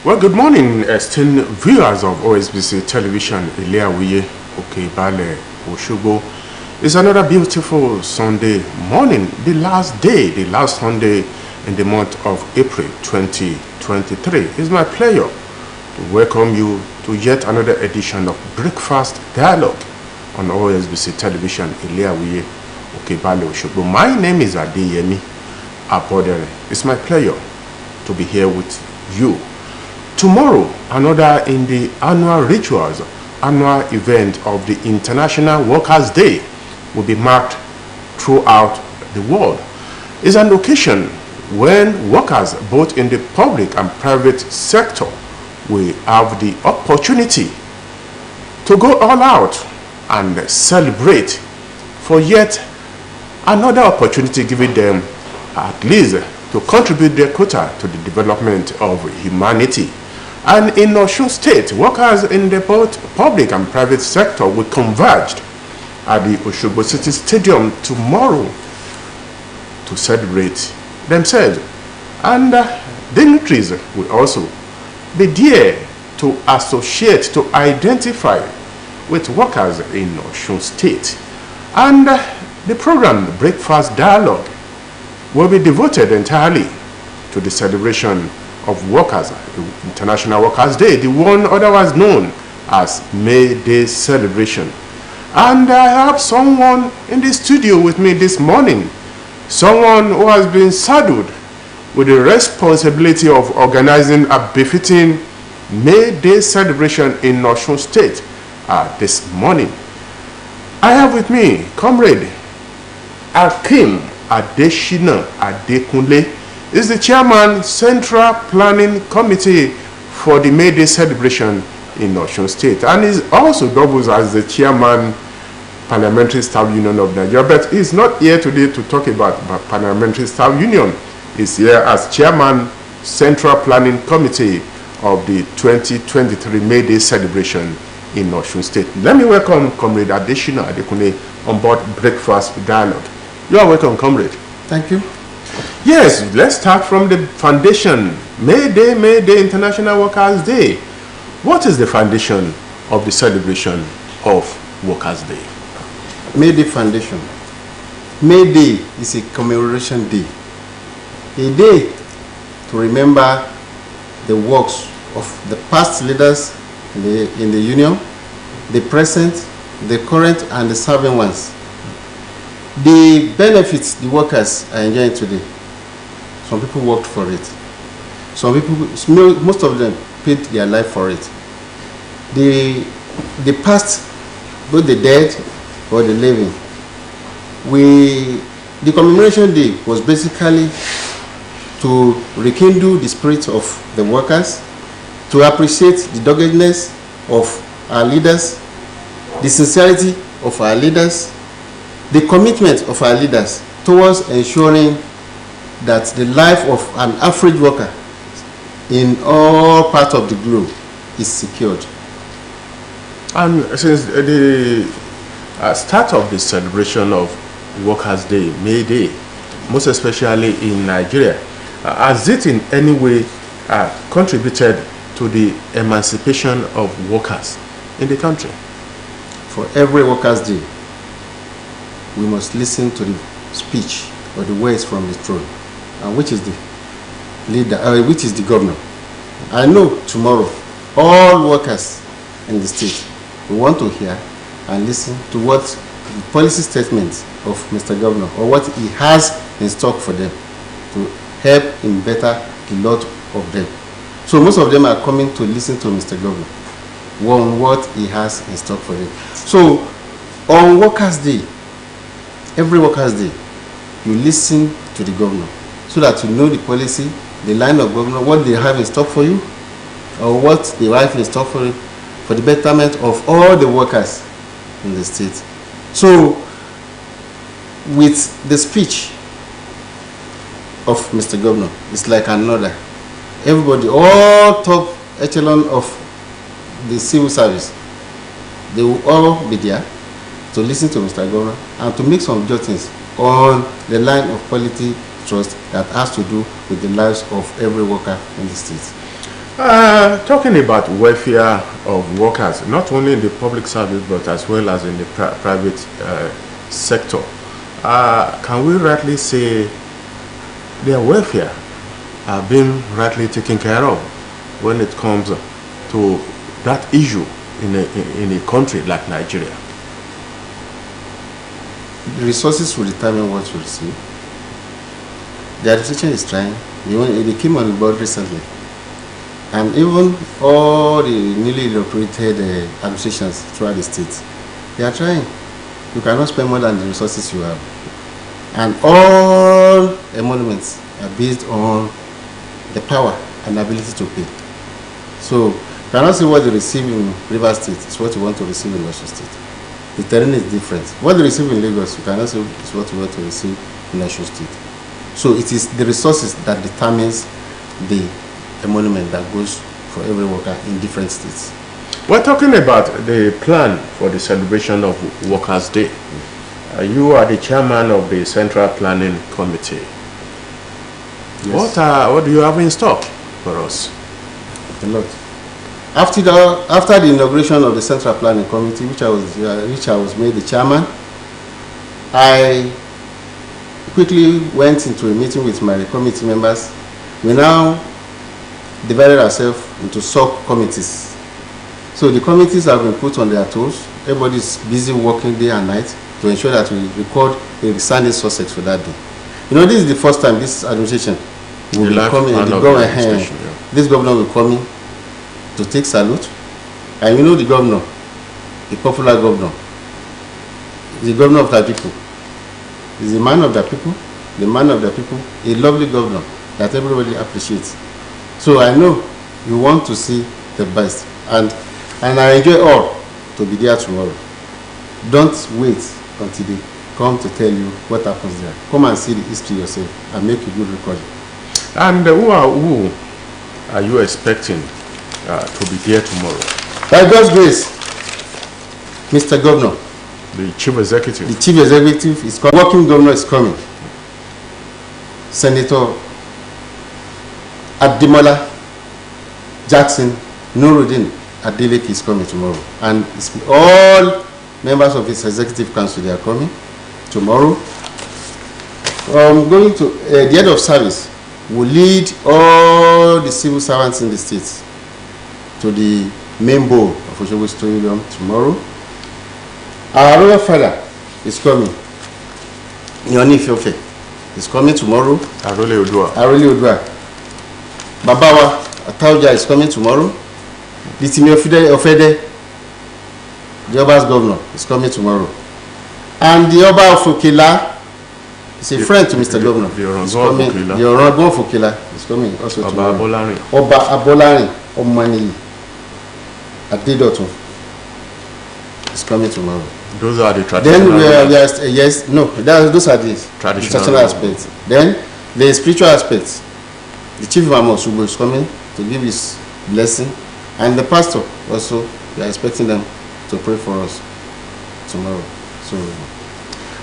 Well, good morning, esteemed viewers of Osbc television. Dialoque, Okebale, Oshogo. It's another beautiful Sunday morning, the last Sunday in the month of April 2023. It's my pleasure to welcome you to yet another edition of Breakfast Dialogue on Osbc television. Dialoque, Okebale, Oshogo. My name is Adeyemi Apodere. It's my pleasure to be here with you. Tomorrow, another in the annual event of the International Workers' Day will be marked throughout the world. It's an occasion when workers, both in the public and private sector, will have the opportunity to go all out and celebrate for yet another opportunity given them at least to contribute their quota to the development of humanity. And in Osun State, workers in the both public and private sector will converge at the Osogbo City Stadium tomorrow to celebrate themselves. And dignitaries will also be there to associate, to identify with workers in Osun State. And the program, Breakfast Dialogue, will be devoted entirely to the celebration of workers, International Workers' Day, the one otherwise known as May Day celebration. And I have someone in the studio with me this morning, someone who has been saddled with the responsibility of organizing a befitting May Day celebration in Osun State this morning. I have with me Comrade Akim Adeshina Adekunle. Is the chairman, Central Planning Committee for the May Day celebration in Osun State, and is also doubles as the chairman, Parliamentary Staff Union of Nigeria. But he's not here today to talk about Parliamentary Staff Union. He's here as chairman, Central Planning Committee of the 2023 May Day celebration in Osun State. Let me welcome Comrade Adeshina Adekunle on board Breakfast Dialogue. You are welcome, Comrade. Thank you. Yes, let's start from the foundation. May Day, International Workers' Day. What is the foundation of the celebration of Workers' Day? May Day Foundation. May Day is a commemoration day. A day to remember the works of the past leaders in the union, the present, the current, and the serving ones. The benefits the workers are enjoying today. Some people worked for it. Some people, most of them, paid their life for it. The past, both the dead or the living, the commemoration day was basically to rekindle the spirit of the workers, to appreciate the doggedness of our leaders, the sincerity of our leaders, the commitment of our leaders towards ensuring that the life of an average worker in all parts of the globe is secured. And since the start of the celebration of Workers' Day, May Day, most especially in Nigeria, has it in any way contributed to the emancipation of workers in the country? For every Workers' Day, we must listen to the speech or the words from the throne, and which is the leader, which is the governor. I know tomorrow all workers in the state will want to hear and listen to what the policy statements of Mr. Governor, or what he has in stock for them to help in better the lot of them. So most of them are coming to listen to Mr. Governor on what he has in stock for them. So on Workers' Day, every Workers' Day, you listen to the governor so that you know the policy, the line of governor, what they have in stock for you, or what they have in stock for you, for the betterment of all the workers in the state. So, with the speech of Mr. Governor, it's like another. Everybody, all top echelon of the civil service, they will all be there to listen to Mr. Governor and to make some jottings on the line of polity trust that has to do with the lives of every worker in the state. Talking about welfare of workers, not only in the public service but as well as in the private sector, can we rightly say their welfare are being rightly taken care of when it comes to that issue in a country like Nigeria? The resources will determine what you receive. The administration is trying. They came on board recently. And even all the newly inaugurated administrations throughout the state, they are trying. You cannot spend more than the resources you have. And all emoluments are based on the power and ability to pay. So, you cannot see what they receive in Rivers State is what you want to receive in Osun State. The terrain is different. What they receive in Lagos, you cannot say is what you want to receive in Osun State. So, it is the resources that determines the emolument that goes for every worker in different states. We're talking about the plan for the celebration of Workers' Day. You are the chairman of the Central Planning Committee. Yes. What do you have in stock for us? A lot. After the inauguration of the Central Planning Committee, which I was made the chairman, I quickly went into a meeting with my committee members. We now divided ourselves into sub-committees. So the committees have been put on their toes. Everybody is busy working day and night to ensure that we record a resounding success for that day. You know, this is the first time this administration will be coming. This governor will come in to take salute. And you know the governor, the popular governor, the governor of the people. He's a man of the people, the man of the people, a lovely governor that everybody appreciates. So I know you want to see the best, and I enjoy all to be there tomorrow. Don't wait until they come to tell you what happens there. Come and see the history yourself and make a good record. And who are you expecting to be there tomorrow? By God's grace, Mr. Governor, the Chief Executive. The Chief Executive is coming. Working Governor is coming. Senator Ademola Jackson Nuruddin Dialoque is coming tomorrow, and all members of his executive council, they are coming tomorrow. Going to the head of service will lead all the civil servants in the state to the main bowl of Osogbo Stadium tomorrow. Our royal father is coming. Yoni Fiofe is coming tomorrow. Arole Odua. Babawa Atauja is coming tomorrow. The Timi Ofede, the Oba's governor, is coming tomorrow. And the Oba of Okila is a friend to Mr. Governor. The Orango of Okila is coming also tomorrow. Oba Abolari Omani Adedoto is coming tomorrow. Those are the traditional. Then those are the traditional aspects. Then the spiritual aspects. The chief imam of Osogbo is coming to give his blessing, and the pastor also. We are expecting them to pray for us tomorrow. So,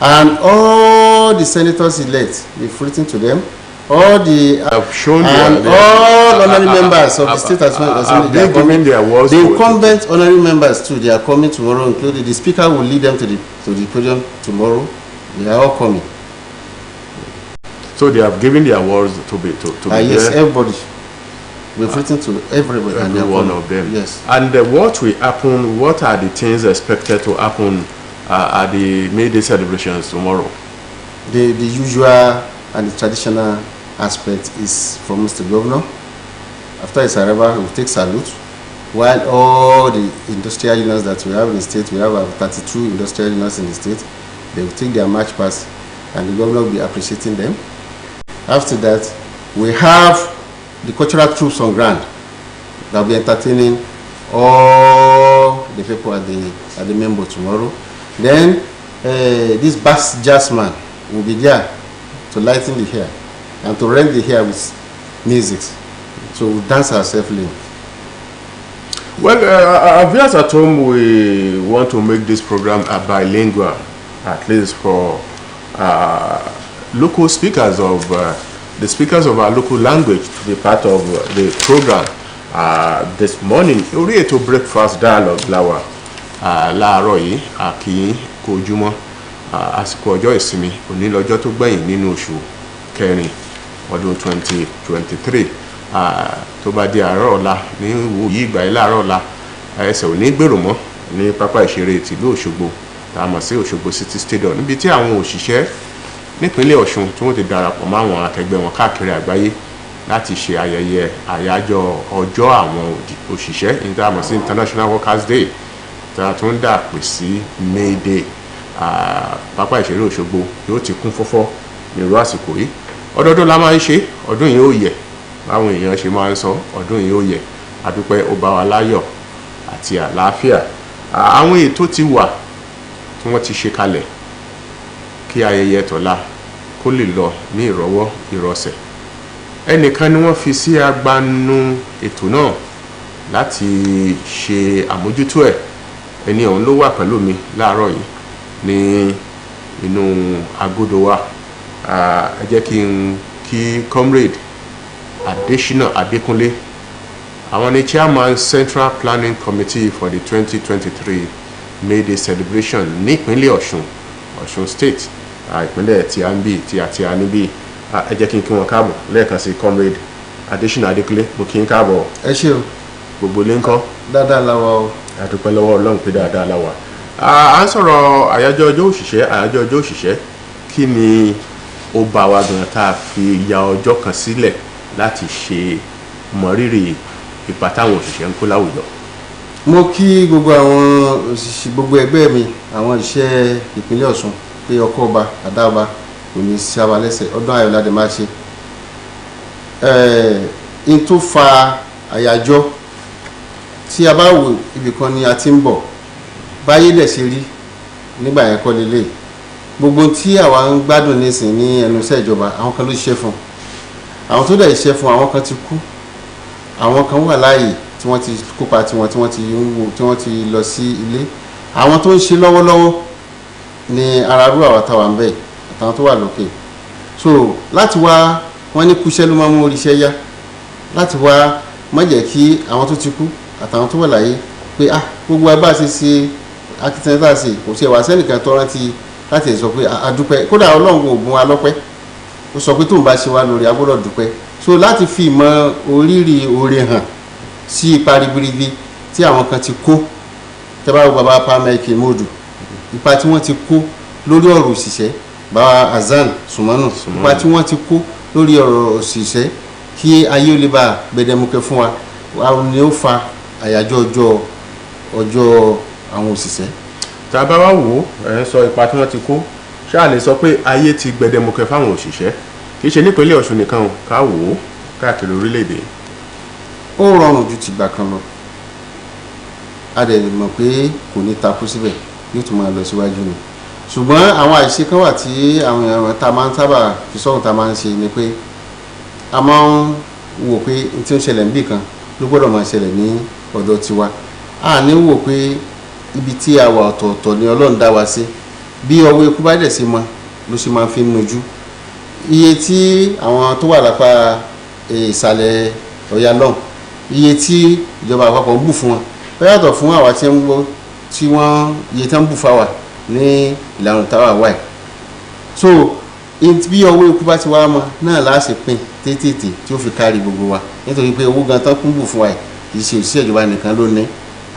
and all the senators elect, we've written to them. All the all honorary members of the state assembly, the incumbent honorary members too, they are coming tomorrow, including the speaker will lead them to the podium tomorrow. They are all coming. So they have given the awards to be yes, there. Everybody. We've written to everybody. Every one of them. Yes. And what will happen? What are the things expected to happen at the May Day celebrations tomorrow? The usual and the traditional aspect is from Mr. Governor. After his arrival, he will take salute. While all the industrial unions that we have in the state, we have 32 industrial unions in the state, they will take their march past, and the governor will be appreciating them. After that, we have the cultural troops on ground that will be entertaining all the people at the member tomorrow. Then this bass jazz man will be there to lighten the hair and to rend the hair with music. So we'll dance ourselves in. Well, our viewers at home, we want to make this program bilingual, at least for local speakers of the speakers of our local language to be part of the program. this morning. Orí ètò breakfast dialogue láwa láàárọ̀ yìí àkì kojúmọ́ àsìkò ọjọ́ ìsinmi òní lọ́jọ́ tó gbẹ̀yìn nínú oṣù kẹrin ọdún 2023 tó bá di àárọ̀ ọ̀la ní ìwòyí ìgbà yìí láàárọ̀ ọ̀la ẹsẹ̀ ò ní gbèrò mọ́ ní pápá ìṣeré tìlú Òṣogbo tá a mọ̀ sí Òṣogbo City Stadium níbi tí àwọn òṣìṣẹ́ nípínlẹ̀ Ọ̀ṣun tí wọ́n ti darapọ̀ mọ́ àwọn akẹgbẹ́ wọn káàkiri àgbáyé láti ṣe ayẹyẹ àyájọ́ ọjọ́ àwọn òṣìṣẹ́ ní tá a mọ̀ sí International Workers' Day tá a tún dà pè sí May Day. Pápá ìṣeré Òṣogbo yóò ti kún fọ́fọ́ nírú àsìkò yìí. Ọdọọdún la máa ń ṣe, ọdún yìí ó yẹ báwọn èèyàn ṣe máa ń sọ, ọdún yìí ó yẹ adúpẹ́ ó bá wa láyọ̀ àti àlàáfíà. Àwọn ètò ti wà tí wọ́n ti ṣe kalẹ̀ kí ayẹyẹ tọ̀la kó lè lọ ní ìrọ̀wọ́ ìrọ̀sẹ̀. Ẹnìkan ni wọ́n fi sí agbanu ètò náà láti ṣe àmójútó ẹ̀. Ẹni ọ̀hún ló wà pẹ̀lú mi láàárọ̀ yìí ní inú agodo wa. Ẹ jẹ́ kí comrade Adesina Adekunle, àwọn ni chairman Central Planning Committee for the 2023 May Day celebration ní ìpínlẹ̀ Ọ̀ṣun State, ìpínlẹ̀ tí a ń bí tí a níbí. Ẹ jẹ́ kí wọ́n káàbọ̀ lẹ́ẹ̀kan sí comrade Adesina Adekunle, mo kí n káàbọ̀. Ẹ ṣé o. Gbogbo ilé ńkọ́? Dáadáa la wà o. A dúpẹ́ lọ́wọ́ Ọlọ́run pé dáadáa la wà. À ń sọ̀rọ̀ àyájọ́ ọjọ́ òṣìṣẹ́. Kí ni ó bá wa gan tá a fi ya ọjọ́ kan sílẹ̀ láti ṣe mọrírì ipa táwọn òṣìṣẹ́ ń kó láwùjọ? Mo kí gbogbo àwọn òṣìṣẹ́ gbogbo ẹgbẹ́ mi àwọn òṣìṣẹ́ ìpínlẹ̀ Ọ̀ṣun pé ọkọ̀ ọba àdáọba kò ní sí àwa lẹ́sẹ̀, ọdún ayọ̀ ládé máa ṣe. In tó fa àyájọ́ tí a bá wò ibìkan ni a ti ń bọ̀ báyé dẹ̀ ṣe rí nígbà yẹn kọ́ lélẹ̀. Gbogbo tí àwa ń gbádùn nísìn ní ẹnu iṣẹ́ ìjọba àwọn kan ló ṣiṣẹ́ fún, àwọn tó dẹ̀ ṣiṣẹ́ fún àwọn kan ti kú, àwọn kan wà láàyè tí wọ́n ti kópa tí wọ́n ti lọ sí ilé, àwọn tó ń ṣe lọ́wọ́lọ́wọ́ ní ararú àwa táwa ń bẹ̀ àtàwọn tó wà lókè. So láti wá wọ́n ní kúṣẹ́ ló máa mú oríṣẹ́ yá, láti wá má jẹ́ kí àwọn tó ti kú àtàwọn tó wà láyé pé gbogbo agbá ṣe akitiyan tá a ṣe kò sí ẹwà sẹ́nìkan tó rántí láti sọ pé adúpẹ́, kódà Ọlọ́run kò bùn wa lọ́pẹ́, ó sọ pé tóun bá ṣe wá lórí agbọ́dọ̀ dúpẹ́. So láti fi ìmọ̀ orírì oore hàn sí ipa ribiribi tí àwọn kan ti kó, tẹ́bá wo bàbá pàmẹ́kì mọ́dù ipa tí wọ́n ti kó lórí ọ̀rọ̀ òṣìṣẹ́, bàbá Azan Sumanu ipa tí wọ́n ti kó lórí ọ̀rọ̀ òṣìṣẹ́ kí ayé ó lè bá gbẹdẹmukẹ fún wa, àwọn ni ó fa àyájọ́ ọjọ́ àwọn òṣìṣẹ́. Tá a bá wá wò ẹ̀ ń sọ ipa tí wọ́n ti kó, ṣáà lè sọ pé ayé ti gbẹdẹmukẹ fáwọn òṣìṣẹ́ kì í ṣe nípínlẹ̀ Ọ̀ṣun nìkan ká wò ó káàkiri orílẹ̀-èdè. Ó rọrùn ju tìgbà kan lọ, a dẹ̀ mọ̀ pé kò ní takú síbẹ̀, yóò tún máa lọ síwájú ni. Ṣùgbọ́n àwọn àìṣe kan wà tí àwọn èèyàn ta máa ń sábà fi sọ́run ta máa ń ṣe ni pé a máa ń wò pé tí ó ń ṣẹlẹ̀ níbì kan ló gbọ́dọ̀ máa ṣẹlẹ̀ ní ọ̀dọ̀ tiwa. A ní wò pé ibi tí a wà ọ̀tọ̀ọ̀tọ̀ ni Ọlọ́run dá wa sí, bí ọwọ́ ikú bá dẹ̀ sí mọ́ ló ṣe máa fi ń nojú. Iye tí àwọn tó wà lápá ìsàlẹ̀ Ọ̀yà lọ́hùn, iye tí ìjọba àpapọ̀ ń bù fún wọn ó yàtọ̀ fún àwa tí ń gbọ́ tí wọ́n iye tí wọ́n ń bù fáwà ní ìlànà táwa wà yìí. So bí ọwọ́ ikú bá ti wá mọ́ náà láti pín tètè tí ó fi kárí gbogbo wa, nítorí pé owó gan tán kún bù fún wa yìí ṣe òṣìṣẹ́ ìjọba nìkan ló ní,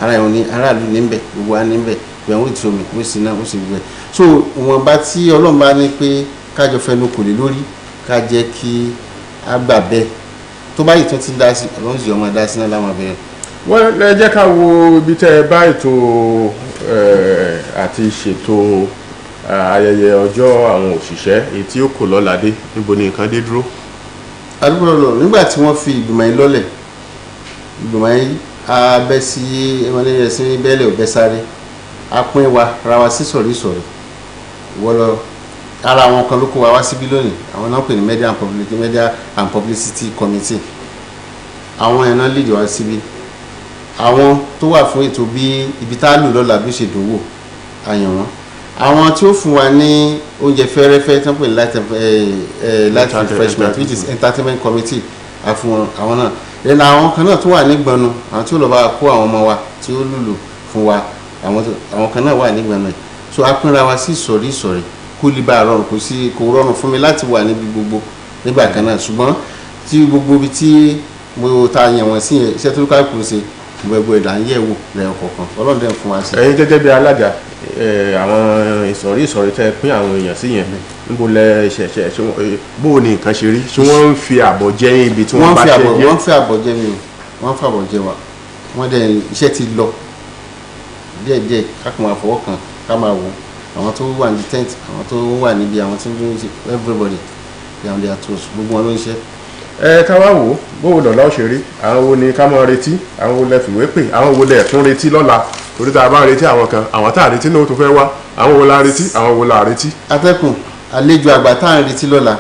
aráàlú ní ń bẹ̀, gbogbo wa ní ń bẹ̀, ìgbà wọn ò tí omi ó sì náà ó sì gbẹ. So ìwọ̀nba tí Ọlọ́run bá ní pé kájọ fẹnu kò lè lórí ká jẹ́ kí á gbà bẹ́ẹ̀, tó bá yìí tó ti dá sí Ọlọ́run sì ọmọ dá sí náà láwọn abẹ́rẹ́. Wọ́n lè jẹ́ ká wo ibi tẹ́ ẹ bá ètò àti ṣètò ayẹyẹ ọjọ́ àwọn òṣìṣẹ́ èyí tí ó kò lọ́la dé, níbo ni nǹkan dé dúró? Adúgbò lọ nígbà tí wọ́n fi ìgbìmọ̀ yìí lọ́lẹ̀, ìgbìmọ̀ yìí a bẹ́ sí ẹmọlẹ́yẹ sí bẹ́ẹ̀lẹ̀ òbẹ́ sáré, a pín wa ra wa sí sọ̀rí wọ́lọ́ ara àwọn kan ló kó wa wá síbí lónìí, àwọn náà pè ní Media and Publicity Committee, àwọn ẹ̀ náà lead wá síbí, àwọn tó wà fún ètò bí ibi tá a lò lọ́la bí ó ṣe dòwò àyàn wọn, àwọn tí ó fún wa ní oúnjẹ fẹ́rẹ́fẹ́ tó ń pè ní light refreshment which is entertainment committee àfún àwọn náà, then àwọn kan náà tún wà nígbọnú àwọn tí ó lọ bá kó àwọn ọmọ wa tí ó lùlù fún wa àwọn kan náà wà nígbọnú ẹ̀ so a pínra wa sí ìsọ̀rí ìsọ̀rí kó lè bá a rọrùn kò rọrùn fún mi láti wà níbi gbogbo nígbà kan náà ṣùgbọ́n tí gbogbo ibi tí mo ta yàn wọ́n sí yẹn iṣẹ́ tó ká kù ṣe gbogbo ẹ̀dá ń yẹ̀ wò lẹ́yìn kọ̀ọ̀kan ọlọ́run dẹ̀ fún wa sí. ẹ̀yin gẹ́gẹ́ bí alága àwọn ìsọ̀rí tẹ́ pín àwọn èèyàn sí yẹn níbo lẹ ṣẹ̀ṣẹ̀ bó o ní nǹkan ṣe rí ṣé wọ́n ń fi àbọ̀ jẹ́ ibi tí wọ́n bá ṣe jẹ́. wọ́n fi àbọ̀ jẹ́ mi o wọ́n fi àbọ̀ jẹ́ wa wọ́n dẹ̀ iṣẹ́ ti lọ díẹ̀díẹ̀ ká kàn máa fọwọ́ kan ká máa wò àwọn tó wà ní tent àwọn tó wà níbi àwọn tó ń ṣe everybody they are their tools gbogbo wọn ló ń ṣe. ká wá wò ó bówó lọ́la ó ṣe rí àwọn wo ni ká mọ́ retí àwọn wo lẹ fìwé pè àwọn wo lẹ tún retí lọ́la torí tá a bá retí àwọn kan àwọn tá a retí náà tó fẹ́ wá àwọn wo la retí àwọn wo la retí. atẹ́kùn àlejò àgbà tá à ń retí lọ́la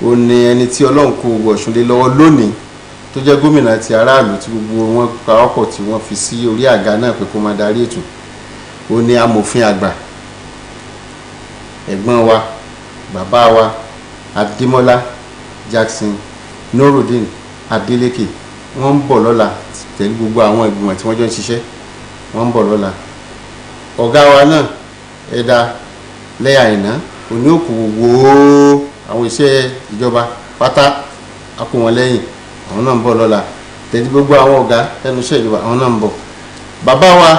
ó ní ẹni tí ọlọ́run kó Ọ̀ṣun lé lọ́wọ́ lónìí tó jẹ́ gómìnà ti aráàlú tí gbogbo wọn pawọ́pọ̀ tí wọ́n fi sí orí àga náà pé kó máa darí ètò ó ní amòfin àgbà ẹ̀gbọ́n wa bàbá wa Adémọ́lá Jackson Nurudeen Adeleke wọ́n ń bọ̀ lọ́la tẹ̀lé gbogbo àwọn ìgbìmọ̀ tí wọ́n jọ ń ṣiṣẹ́ wọ́n ń bọ̀ lọ́la ọ̀gá wa náà ẹ̀dá lẹ́yà ìná òní òkú gbogbo àwọn iṣẹ́ ìjọba pátá akó wọn lẹ́yìn àwọn náà ń bọ̀ lọ́la tẹ̀lé gbogbo àwọn ọ̀gá lẹ́nu iṣẹ́ ìjọba àwọn náà ń bọ̀ bàbá wa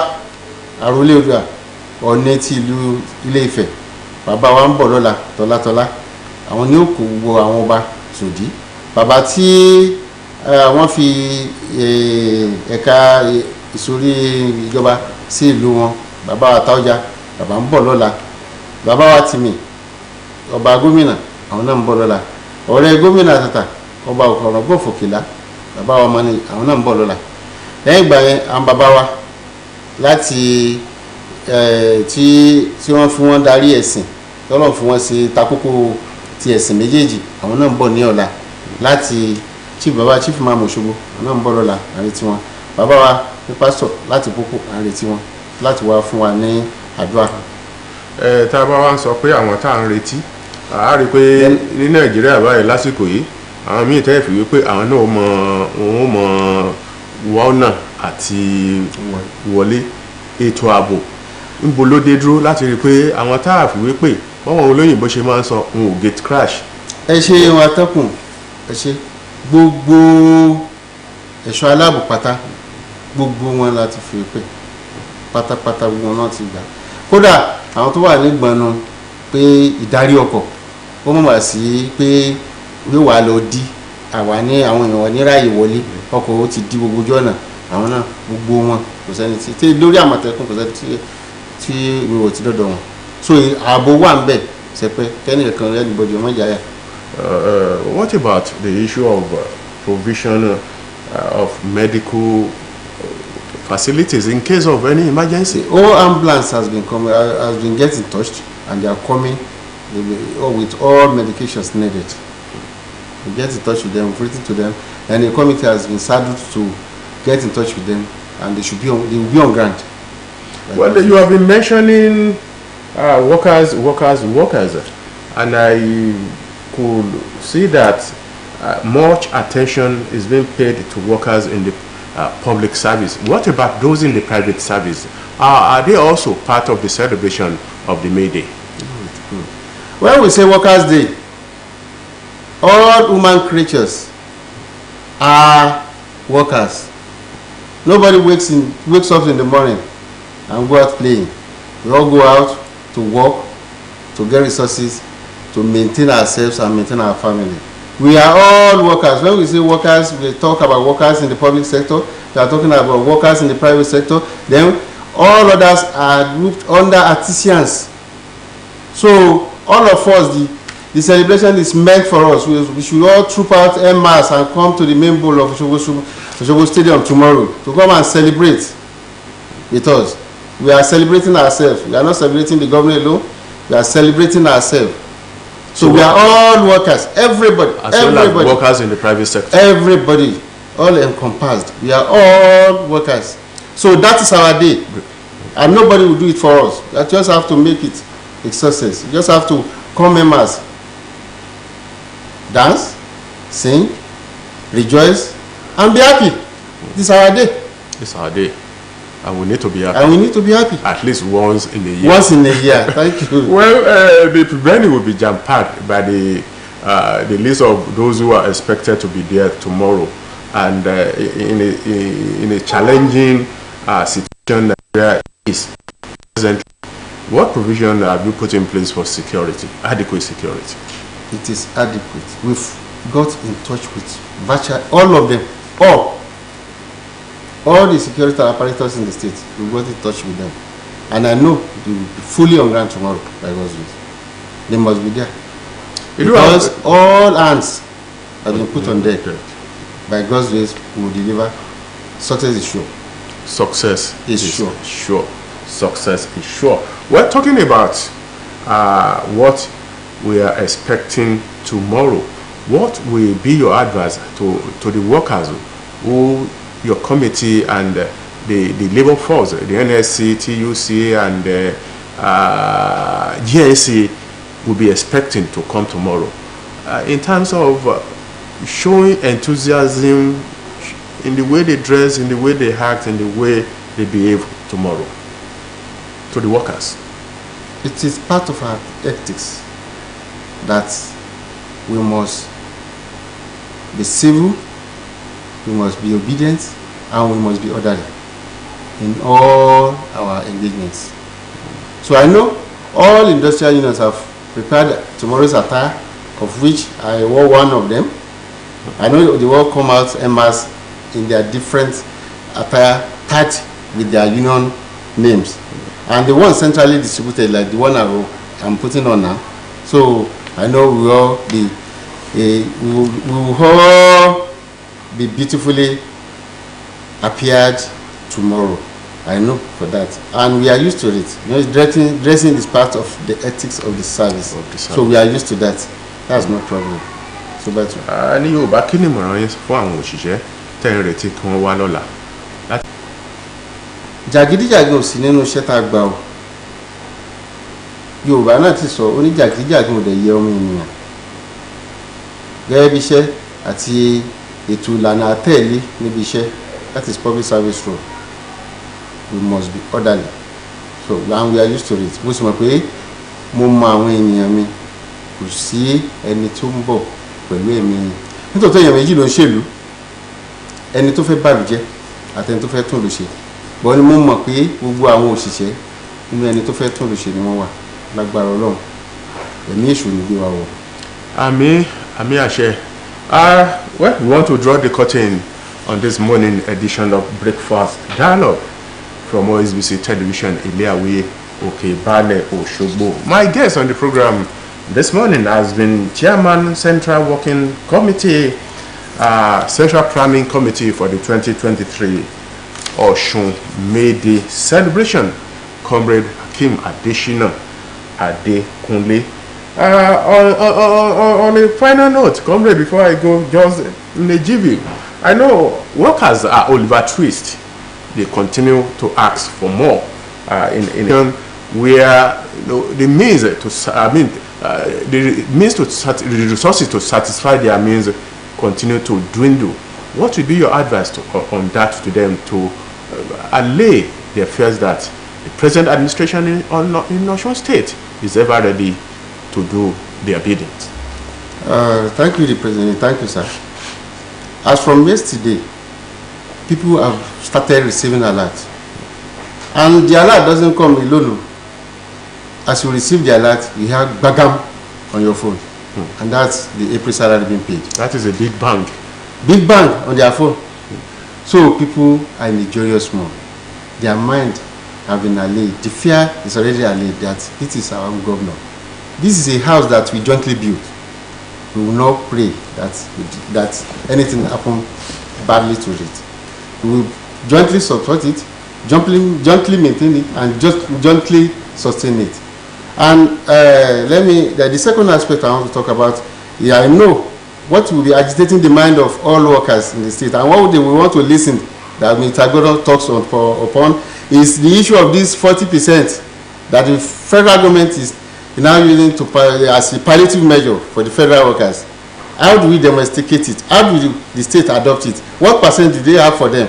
àròlé Oòduà Ọ̀ọ̀ni ti ìlú Ilé Ifẹ̀ bàbá wa ń bọ̀ lọ́la tọ́látọ́lá àwọn ní òkú gbogbo àwọn ọba sòdí bàbá tí wọ́n fi ẹ̀ka ìsórí ìjọba sí ìlú wọn bàbá wa Táọ́jà bàbá ń bọ̀ lọ́la bàbá wa Tìmì ọba gómìnà àwọn náà ń bọ̀ lọ́la ọ̀rẹ́ gómìnà àtàtà ọba Ọ̀ràngún Òfòkìlá bàbá wa Mọ́ni àwọn náà ń bọ̀ lọ́la lẹ́yìn ìgbà yẹn àwọn bàbá wa láti tí wọ́n fi wọ́n darí ẹ̀sìn tọ́lọ̀ fi wọ́n ṣe takókó ti ẹ̀sìn méjèèjì àwọn náà ń bọ̀ ní ọ̀la láti bàbá chief imam Òṣogbo àwọn náà ń bọ̀ lọ́la àrètí wọn bàbá wa ní pásítọ̀ láti Pópó àrètí wọn láti wá fún wa ní àdúrà. tá a bá wá ń sọ pé àwọn tá à ń retí a rí i pé ní Nàìjíríà báyìí lásìkò yìí àwọn míì tẹ́ fi wípé àwọn náà mọ wọ́nà àti wọlé ètò ààbò níbo ló dé dúró láti rí i pé àwọn tá a fi wípé wọ́n olóyìnbó ṣe máa ń sọ n ò gate crash. ẹ ṣe wọn atọ́kùn ẹ ṣe gbogbo ẹ̀ṣọ́ aláàbò pátá gbogbo wọn láti fi pé pátápátá gbogbo wọn náà ti gbà kódà àwọn tó wà nígbọnú pé ìdarí ọkọ̀ ó mọ̀ sí pé yóò wá lọ dí àwa ní àwọn èèyàn ní ráàyè wọlé ọkọ̀ ó ti di gbogbo ojú ọ̀nà àwọn náà gbogbo wọn kò sẹ́ni tí lórí Àmọ̀tẹ́kùn kò sẹ́ni tí ìwé ti dọ́dọ̀ wọn so ààbò wà ń bẹ̀ sẹ́pẹ́ kẹ́nìkan anybody ọmọ ìjà yà. What about the issue of provision of medical facilities in case of any emergency? All ambulance has been getting touched and they are coming with all medications needed. We get in touch with them, we've written to them, and the committee has been saddled to get in touch with them, and they will be on ground. Well, you have been mentioning workers, and I could see that much attention is being paid to workers in the public service. What about those in the private service? Are they also part of the celebration of the May Day? When we say Workers' Day, all human creatures are workers. Nobody wakes up in the morning and go out playing. We all go out to work, to get resources, to maintain ourselves and maintain our family. We are all workers. When we say workers, we talk about workers in the public sector. We are talking about workers in the private sector. Then all others are grouped under artisans. So all of us, the celebration is meant for us. We should all troop out en masse and come to the main bowl of Osogbo Stadium tomorrow to come and celebrate with us. We are celebrating ourselves. We are not celebrating the government alone. We are celebrating ourselves. So we are all workers. Everybody. As well as workers in the private sector. Everybody. All encompassed. We are all workers. So that is our day. And nobody will do it for us. We just have to make it a success. You just have to come en masse. Dance, sing, rejoice, and be happy. This is our day. It's our day. And we need to be happy. And we need to be happy. At least once in a year. Once in a year. Thank you. Well, the venue will be jam-packed by the list of those who are expected to be there tomorrow. And in a challenging situation there is presently, what provision have you put in place for security, adequate security? It is adequate. We've got in touch with virtually all of them, all the security apparatus in the state. We got in touch with them, and I know they will be fully on ground tomorrow by God's grace. They must be there because all hands have been put on deck. By God's grace, we will deliver. Success is sure. Success is sure. Success is sure. We're talking about what we are expecting tomorrow. What will be your advice to the workers who your committee and the labor force, the NSC, TUC, and GSC will be expecting to come tomorrow in terms of showing enthusiasm in the way they dress, in the way they act, in the way they behave tomorrow to the workers? It is part of our ethics that we must be civil, we must be obedient, and we must be orderly in all our engagements. So I know all industrial unions have prepared tomorrow's attire, of which I wore one of them. I know they all come out en masse in their different attire, tagged with their union names. And the one centrally distributed, like the one I'm putting on now. So I know we will all be beautifully appeared tomorrow. I know for that, and we are used to it. You know, dressing is part of the ethics of the service. So we are used to that. That's no problem. So that's ní Yorùbá kí ni ìmọ̀ràn yín fún àwọn òṣìṣẹ́ tẹ́ ń retí kí wọ́n wá lọ́la? Jàgídíjàgan ò sí nínú iṣẹ́ tá a gbà o. Yorùbá náà ti sọ ó ní jàgídíjàgan ò dẹ̀ yẹ ọmọ ènìyàn. Gẹ́gẹ́ bí iṣẹ́ àti ètò ìlànà àtẹ̀lé níbi iṣẹ́, that is public service role. We must be orderly. So and we are used to it. Bó ṣe mọ̀ pé mo mọ àwọn ènìyàn mi, kò sí ẹni tó ń bọ̀ pẹ̀lú ẹ̀mí. Nítorí èèyàn méjì ló ń ṣèlú, ẹni tó fẹ́ bàlù jẹ́ àti ẹni tó fẹ́ tún lù ṣe. Bọ́ ni mo mọ̀ pé gbogbo àwọn òṣìṣẹ́ nínú ẹni tó fẹ́ tún lù ṣe ni wọ́n wà lágbára Ọlọ́run. Ẹ̀mí èṣù ní gbé wa wọ̀. Àmín àṣẹ. Well, we want to draw the curtain on this morning edition of Breakfast Dialogue from Osbc Television, Ileawiye, Okebale, Oshogbo. My guest on the program this morning has been Chairman Central Working Committee, Central Planning Committee for the 2023 Osun May Day celebration, Comrade Hakeem Adeshina Adekunle. On a final note, Comrade, before I go, just in a GV, I know workers are Oliver Twist. They continue to ask for more in where the means to the resources to satisfy their means continue to dwindle. What would be your advice on that to them to allay their fears that the present administration in Osun State is ever ready to do their bidding? Thank you, the President. Thank you, sir. As from yesterday, people have started receiving alert. And the alert doesn't come alone. As you receive the alert, you have bagam on your phone. And that's the April salary being paid. That is a big bang. Big bang on their phone. So people are in a joyous mood. Their mind have been allayed. The fear is already allayed that this is our governor. This is a house that we jointly built. We will not pray that anything happen badly to it. We will jointly support it, jointly maintain it, and just jointly sustain it. And the second aspect I want to talk about, I know what will be agitating the mind of all workers in the state, and what we want to listen that Mr. Gordon talks upon is the issue of this 40% that the federal government is now using as a palliative measure for the federal workers. How do we domesticate it? How do the state adopt it? What percent do they have for them?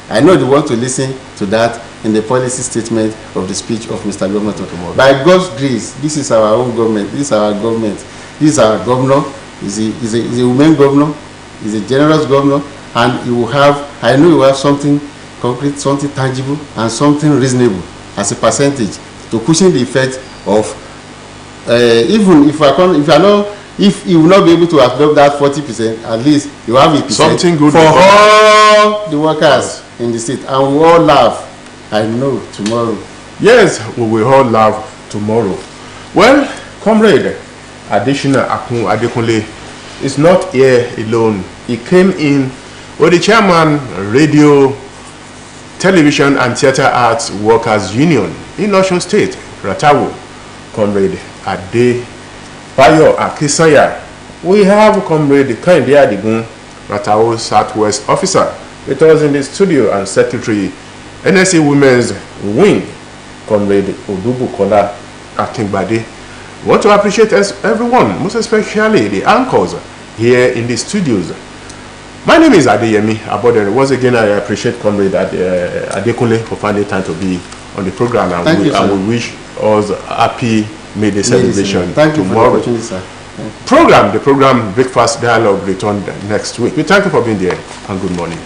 I know they want to listen to that in the policy statement of the speech of Mr. Governor tomorrow. By God's grace, this is our own government. This is our government. This is our governor. He's a woman governor. He's a generous governor, and he will have. I know he will have something concrete, something tangible, and something reasonable as a percentage to cushion the effect of even if you will not be able to adopt that 40%, at least you have a something good for all the workers in the state, and we all laugh. I know tomorrow. Yes, we will all laugh tomorrow. Well, Comrade Additional Akun Adekunle is not here alone. He came in with the chairman, Radio, Television and Theatre Arts Workers Union in Osun State, Ratawo, Comrade Adebayo Akisanya. We have Comrade Kehinde Adigun, Ratawo Southwest Officer, with us in the studio, and Secretary, NSA Women's Wing, Comrade Odubukola Akingbade. We want to appreciate everyone, most especially the anchors here in the studios. My name is Adeyemi Abodere. Once again, I appreciate Comrade Adekunle for finding time to be on the program, and we wish us a happy May Day celebration tomorrow. The program Breakfast Dialogue returned next week. We thank you for being there, and good morning.